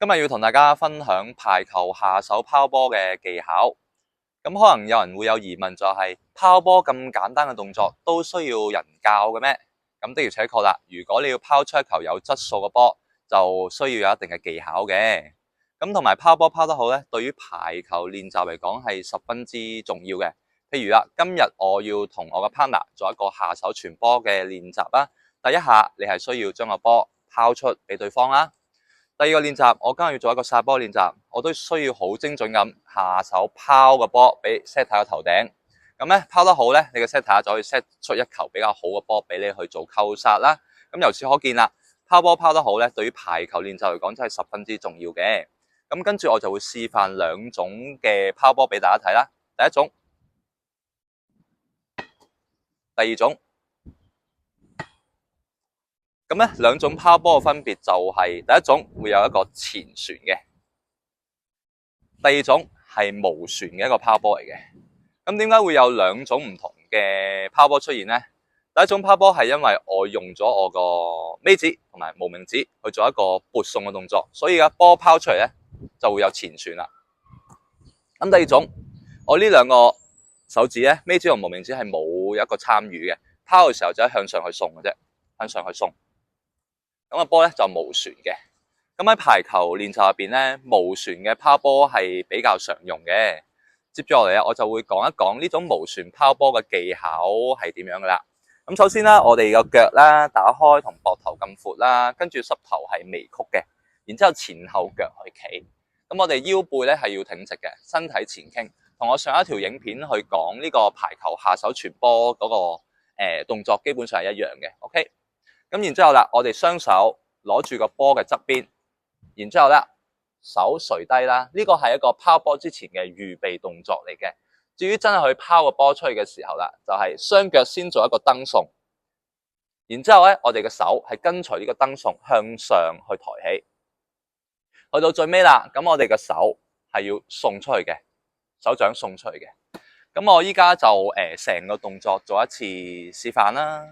今日要同大家分享排球下手拋波嘅技巧。咁可能有人會有疑問，就係拋波咁簡單嘅動作都需要人教嘅咩？咁的而且確啦，如果你要拋出一球有質素嘅波，就需要有一定嘅技巧嘅。咁同埋拋波拋得好咧，對於排球練習嚟講係十分之重要嘅。譬如啦，今日我要同我嘅 partner 做一個下手傳波嘅練習啦。第一下你係需要將個波拋出俾對方啦。第二個練習，我今日要做一個殺波練習，我都需要好精準咁下手拋個波俾 setter 嘅頭頂。咁咧拋得好咧，你嘅 setter 就可以 set 出一球比較好嘅波俾你去做扣殺啦。咁由此可見啦，拋波拋得好咧，對於排球練習嚟講真係十分之重要嘅。咁跟住我就會示範兩種嘅拋波俾大家睇啦。第一種，第二種。咁咧兩種拋波嘅分別就係第一種會有一個前旋嘅，第二種係無旋嘅一個拋波嚟嘅。咁點解會有兩種唔同嘅拋波出現呢？第一種拋波係因為我用咗我個尾指同埋無名指去做一個撥送嘅動作，所以波拋出嚟咧就會有前旋啦。咁第二種，我呢兩個手指咧，尾指同無名指係冇一個參與嘅，拋嘅時候就係向上去送嘅啫，向上去送。咁個波咧就無旋嘅。咁喺排球練習入邊咧，無旋嘅拋波係比較常用嘅。接住落嚟我就會講一講呢種無旋拋波嘅技巧係點樣噶啦。咁首先啦，我哋個腳啦打開同膊頭咁闊啦，跟住膝頭係微曲嘅，然之後前後腳去企。咁我哋腰背咧係要挺直嘅，身體前傾。同我上一條影片去講呢個排球下手傳波嗰個動作基本上係一樣嘅。OK。咁然之後啦，我哋雙手攞住個波嘅側邊，然之後咧手垂低啦。呢個係一個拋波之前嘅預備動作嚟嘅。至於真係去拋個波出去嘅時候啦，就係雙腳先做一個蹬送，然之後咧我哋嘅手係跟隨呢個蹬送向上去抬起，去到最尾啦。咁我哋嘅手係要送出去嘅，手掌送出去嘅。咁我依家就成個動作做一次示範啦。